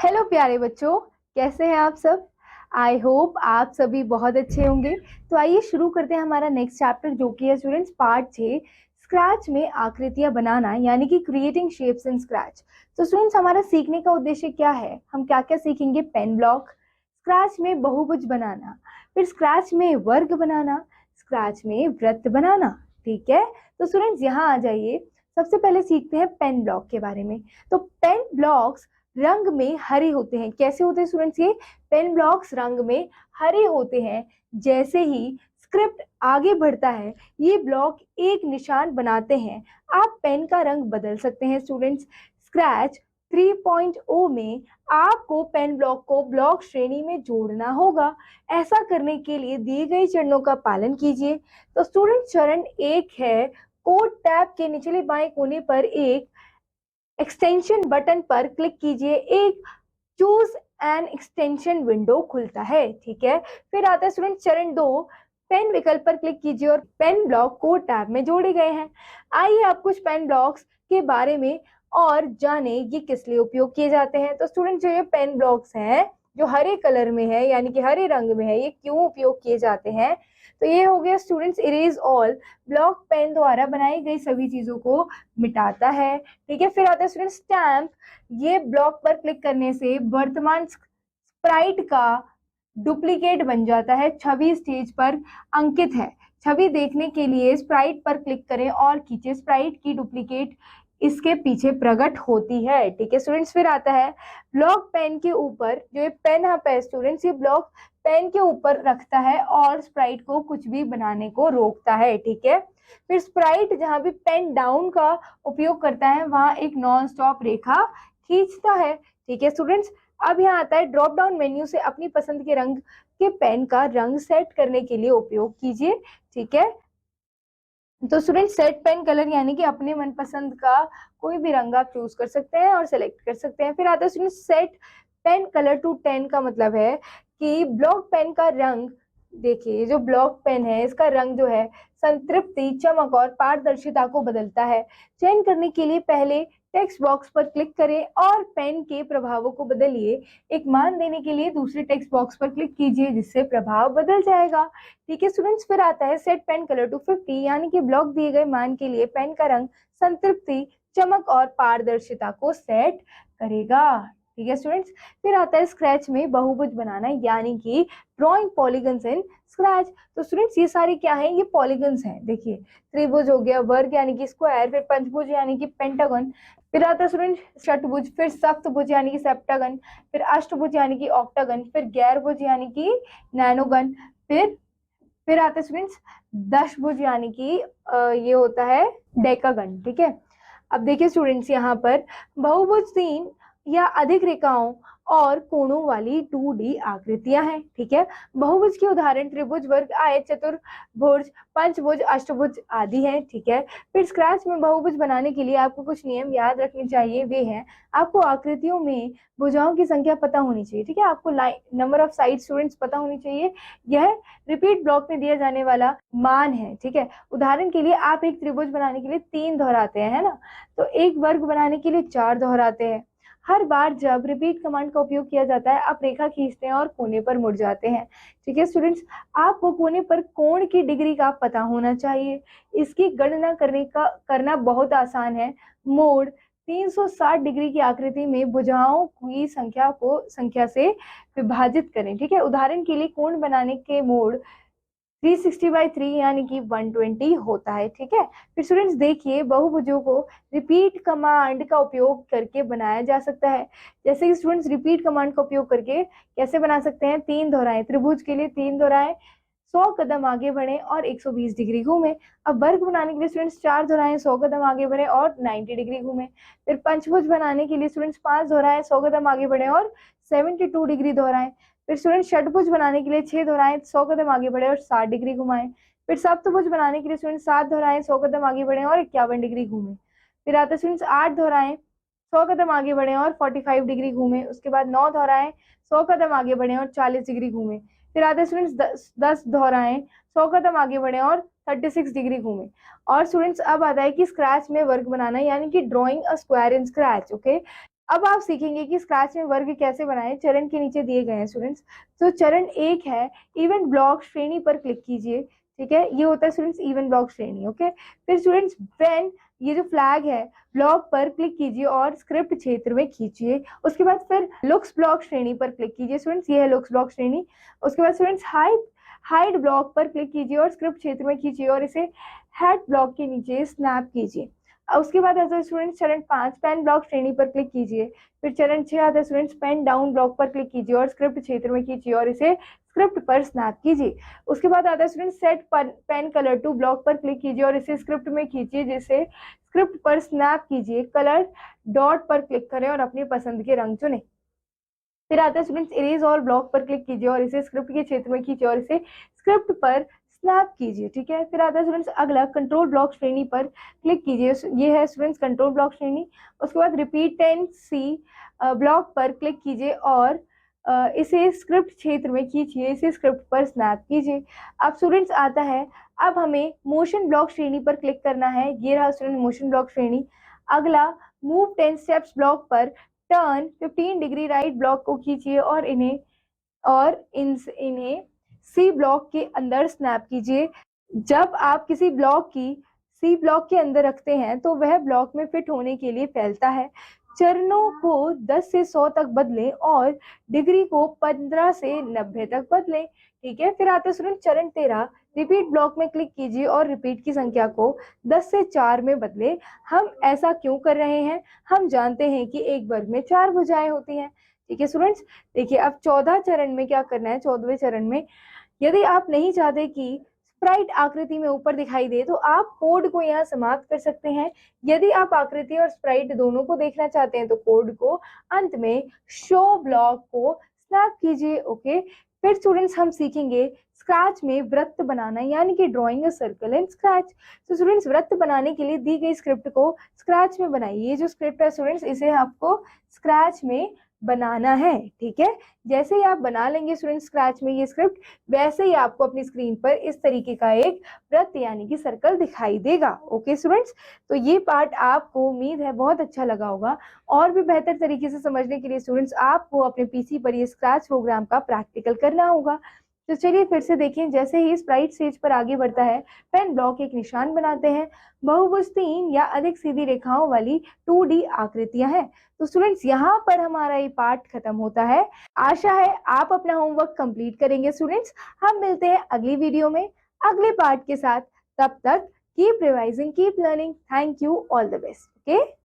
Hello प्यारे बच्चों, कैसे हैं आप सब। आई होप आप सभी बहुत अच्छे होंगे। तो आइए शुरू करते हैं हमारा नेक्स्ट चैप्टर जो कि है स्टूडेंट्स पार्ट 6, स्क्रैच में आकृतियां बनाना यानी कि क्रिएटिंग शेप्स इन स्क्रैच। तो स्टूडेंट्स हमारा सीखने का उद्देश्य क्या है, हम क्या क्या सीखेंगे। पेन ब्लॉक, स्क्रैच में बहुभुज बनाना, फिर स्क्रैच में वर्ग बनाना, स्क्रैच में वृत्त बनाना। ठीक है, तो स्टूडेंट्स यहाँ आ जाइए। सबसे पहले सीखते हैं पेन ब्लॉक के बारे में। तो पेन ब्लॉक्स रंग में हरे होते हैं। कैसे होते हैं स्टूडेंट्स ये पेन ब्लॉक्स रंग में हरे होते हैं। जैसे ही स्क्रिप्ट आगे बढ़ता है ये ब्लॉक एक निशान बनाते हैं। आप पेन का रंग बदल सकते हैं स्टूडेंट्स। स्क्रैच 3.0 में आपको पेन ब्लॉक को ब्लॉक श्रेणी में जोड़ना होगा। ऐसा करने के लिए दिए गए चरणों का पालन कीजिए। तो स्टूडेंट चरण 1 है, कोड टैब के निचले बाएं कोने पर एक एक्सटेंशन बटन पर क्लिक कीजिए, एक चूज एन एक्सटेंशन विंडो खुलता है। ठीक है, फिर आता है स्टूडेंट चरण 2, पेन विकल्प पर क्लिक कीजिए और पेन ब्लॉक कोड टैब में जोड़े गए हैं। आइए आप कुछ पेन ब्लॉक्स के बारे में और जाने ये किस लिए उपयोग किए जाते हैं। तो स्टूडेंट जो ये पेन ब्लॉक्स हैं जो हरे कलर में है यानी कि हरे रंग में है, ये क्यों उपयोग किए जाते हैं। तो ये हो गया students erase all, block pen द्वारा बनाई गई सभी चीजों को मिटाता है। ठीक है, फिर आता है स्टूडेंट स्टैम्प। ये ब्लॉक पर क्लिक करने से वर्तमान स्प्राइट का डुप्लीकेट बन जाता है। छवि स्टेज पर अंकित है। छवि देखने के लिए स्प्राइट पर क्लिक करें और खींचे, स्प्राइट की डुप्लीकेट इसके पीछे प्रकट होती है। ठीक है स्टूडेंट्स, फिर आता है ब्लॉक पेन के ऊपर, जो ये पेन है स्टूडेंट्स, ये ब्लॉक पेन के ऊपर रखता है और स्प्राइट को कुछ भी बनाने को रोकता है। ठीक है, फिर स्प्राइट जहां भी पेन डाउन का उपयोग करता है वहां एक नॉन स्टॉप रेखा खींचता है। ठीक है स्टूडेंट्स, अब यहाँ आता है ड्रॉप डाउन मेन्यू से अपनी पसंद के रंग के पेन का रंग सेट करने के लिए उपयोग कीजिए। ठीक है, तो स्टूडेंट सेट पेन कलर यानी कि अपने मनपसंद का कोई भी रंग आप चूज कर सकते हैं और सेलेक्ट कर सकते हैं। फिर आता है student set pen colour to 10 का मतलब है कि ब्लॉक पेन का रंग, देखिए जो ब्लॉक पेन है इसका रंग जो है संतृप्ति, चमक और पारदर्शिता को बदलता है। चयन करने के लिए पहले टेक्स्ट बॉक्स पर क्लिक करें और पेन के प्रभावों को बदलिए। एक मान देने के लिए दूसरे टेक्स्ट बॉक्स पर क्लिक कीजिए जिससे प्रभाव बदल जाएगा। ठीक है स्टूडेंट्स, फिर आता है सेट पेन कलर टू 50 यानी कि ब्लॉक दिए गए मान के लिए पेन का रंग संतृप्ति, चमक और पारदर्शिता को सेट करेगा। ठीक है स्टूडेंट्स, फिर आता है स्क्रैच में बहुभुज बनाना यानी कि ड्रॉइंग पॉलीगन्स इन स्क्रैच। तो स्टूडेंट्स ये सारे क्या हैं, ये पॉलीगन्स हैं। देखिए त्रिभुज हो गया, वर्ग यानी कि स्क्वायर, फिर पंचभुज यानी कि पेंटागन, फिर आता है स्टूडेंट षटभुज, फिर सप्तभुज यानी कि सेप्टागन, फिर अष्टभुज यानी कि ऑक्टागन, फिर गैरभुज यानी कि नैनोगन, फिर आता है स्टूडेंट्स दशभुज यानी कि ये होता है डेकागन। ठीक है, अब देखिए स्टूडेंट्स यहाँ पर बहुभुज 3 या अधिक रेखाओं और कोणों वाली 2D आकृतियां हैं। ठीक है, बहुभुज के उदाहरण त्रिभुज, वर्ग, आयत, चतुर्भुज, पंचभुज, अष्टभुज आदि हैं। ठीक है, फिर स्क्रैच में बहुभुज बनाने के लिए आपको कुछ नियम याद रखने चाहिए। वे हैं, आपको आकृतियों में भुजाओं की संख्या पता होनी चाहिए। ठीक है, आपको नंबर ऑफ साइड स्टूडेंट्स पता होनी चाहिए। यह रिपीट ब्लॉक में दिया जाने वाला मान है। ठीक है, उदाहरण के लिए आप एक त्रिभुज बनाने के लिए 3 दोहराते हैं, है ना, तो एक वर्ग बनाने के लिए 4 दोहराते हैं। हर बार जब रिपीट कमांड का उपयोग किया जाता है आप रेखा खींचते हैं और कोने पर मुड़ जाते हैं। ठीक है स्टूडेंट्स, आपको कोने पर कोण की डिग्री का पता होना चाहिए। इसकी गणना करना बहुत आसान है। मोड़ 360 डिग्री की आकृति में भुजाओं की संख्या से विभाजित करें। ठीक है, उदाहरण के लिए कोण बनाने के मोड़ 360/3 यानी कि 120 होता है। ठीक है, फिर स्टूडेंट्स देखिए बहुभुजों को रिपीट कमांड का उपयोग करके बनाया जा सकता है। जैसे कि स्टूडेंट्स रिपीट कमांड का उपयोग करके कैसे बना सकते हैं, 3 दोहराएं, त्रिभुज के लिए 3 दोहराएं, 100 कदम आगे बढ़े और 120 डिग्री घूमे। अब वर्ग बनाने के लिए स्टूडेंट्स 4 दोहराएं, 100 कदम आगे बढ़े और 90 डिग्री घूमे। फिर पंचभुज बनाने के लिए स्टूडेंट्स 5 दोहराएं, 100 कदम आगे बढ़े और 72 डिग्री दोहराएं। फिर स्टूडेंट षटभुज बनाने के लिए 6 दोहराएं, 100 कदम आगे बढ़े और 60 डिग्री घुमाएं। फिर सप्तभुज बनाने के लिए स्टूडेंट 7 दोहराएं, 100 कदम आगे बढ़े और 51 डिग्री घूमे। फिर आता है स्टूडेंट्स 8 दोहराएं, 100 कदम आगे बढ़े और 45 डिग्री घूमे। उसके बाद 9 दोहराएं, 100 कदम आगे बढ़े और 40 डिग्री घूमे। फिर आते हैं स्टूडेंट्स 10 दोहराएं, 100 कदम आगे बढ़े और 36 डिग्री घूमे। और स्टूडेंट्स अब आता है कि स्क्रैच में वर्ग बनाना यानी कि drawing a square in scratch. Okay, अब आप सीखेंगे कि स्क्रैच में वर्ग कैसे बनाएं। चरण के नीचे दिए गए हैं स्टूडेंट्स। तो चरण 1 है इवेंट ब्लॉक श्रेणी पर क्लिक कीजिए। ठीक है, ये होता है स्टूडेंट्स इवेंट ब्लॉक श्रेणी। ओके, फिर स्टूडेंट्स व्हेन, ये जो फ्लैग है, ब्लॉक पर क्लिक कीजिए और स्क्रिप्ट क्षेत्र में खींचिए। उसके बाद फिर लुक्स ब्लॉक श्रेणी पर क्लिक कीजिए स्टूडेंट्स, ये है लुक्स ब्लॉक श्रेणी। उसके बाद स्टूडेंट्स हाइड ब्लॉक पर क्लिक कीजिए और स्क्रिप्ट क्षेत्र में खींचिए और इसे हेड ब्लॉक के नीचे स्नैप कीजिए। उसके बाद आता है स्टूडेंट्स चरण 5 पेन ब्लॉक श्रेणी पर क्लिक कीजिए। फिर चरण 6 आता है स्टूडेंट्स पेन डाउन ब्लॉक पर क्लिक कीजिए और स्क्रिप्ट क्षेत्र में खींचिए और इसे स्क्रिप्ट पर स्नैप कीजिए। उसके बाद आता है student set pen colour to block पर क्लिक कीजिए और इसे स्क्रिप्ट में खींचिए, जिसे स्क्रिप्ट पर स्नैप कीजिए। कलर डॉट पर क्लिक करें और अपनी पसंद के रंग चुनें। फिर आता है स्टूडेंट्स इरेज ऑल ब्लॉक पर क्लिक कीजिए और इसे स्क्रिप्ट के क्षेत्र में खींचिए और इसे स्क्रिप्ट पर स्नैप कीजिए। ठीक है, फिर आता है स्टूडेंट्स अगला कंट्रोल ब्लॉक श्रेणी पर क्लिक कीजिए, ये है स्टूडेंट्स कंट्रोल ब्लॉक श्रेणी। उसके बाद रिपीट 10C ब्लॉक पर क्लिक कीजिए और इसे स्क्रिप्ट क्षेत्र में खींचिए, इसे स्क्रिप्ट पर स्नैप कीजिए। अब स्टूडेंट्स आता है, अब हमें मोशन ब्लॉक श्रेणी पर क्लिक करना है, ये रहा स्टूडेंट मोशन ब्लॉक श्रेणी। अगला मूव 10 स्टेप्स ब्लॉक पर टर्न 15 डिग्री राइट ब्लॉक को खींचिए और इन्हें सी ब्लॉक के अंदर स्नैप कीजिए। जब आप किसी ब्लॉक की सी ब्लॉक के अंदर रखते हैं तो वह ब्लॉक में फिट होने के लिए फैलता है। चरणों को 10 से 100 तक बदलें और डिग्री को 15 से 90 तक बदलें। ठीक है, फिर आते हैं चरण 13 रिपीट ब्लॉक में क्लिक कीजिए और रिपीट की संख्या को 10 से 4 में बदलें। हम ऐसा क्यों कर रहे हैं? हम जानते हैं कि एक वर्ग में 4 भुजाएं होती हैं। ठीक है स्टूडेंट्स, देखिए अब 14 चरण में क्या करना है। 14वें चरण में यदि आप नहीं चाहते कि स्प्राइट आकृति में ऊपर दिखाई दे तो आप कोड को यहाँ समाप्त कर सकते हैं। यदि आप आकृति और स्प्राइट दोनों को देखना चाहते हैं तो कोड को अंत में शो ब्लॉक को स्नैप कीजिए। ओके, फिर स्टूडेंट्स हम सीखेंगे स्क्रैच में वृत्त बनाना, यानी कि drawing a circle in scratch. तो स्टूडेंट्स वृत्त बनाने के लिए दी गई स्क्रिप्ट को स्क्रैच में बनाइए। ये जो स्क्रिप्ट है स्टूडेंट्स, इसे आपको स्क्रैच में बनाना है। ठीक है, जैसे ही आप बना लेंगे स्टूडेंट स्क्रैच में ये स्क्रिप्ट, वैसे ही आपको अपनी स्क्रीन पर इस तरीके का एक वृत्त यानी कि सर्कल दिखाई देगा। ओके स्टूडेंट्स, तो ये पार्ट आपको उम्मीद है बहुत अच्छा लगा होगा। और भी बेहतर तरीके से समझने के लिए स्टूडेंट्स आपको अपने पीसी पर ये स्क्रैच प्रोग्राम का प्रैक्टिकल करना होगा। तो चलिए फिर से देखें, जैसे ही स्प्राइट स्टेज पर आगे बढ़ता है, पेन ब्लॉक एक निशान बनाते हैं। बहुभुज 3 या अधिक सीधी रेखाओं वाली 2D आकृतियां हैं। तो स्टूडेंट्स यहाँ पर हमारा ये पार्ट खत्म होता है। आशा है आप अपना होमवर्क कंप्लीट करेंगे स्टूडेंट्स। हम मिलते हैं अगली वीडियो में अगले पार्ट के साथ। तब तक keep revising, keep learning. Thank you, all the best. Okay.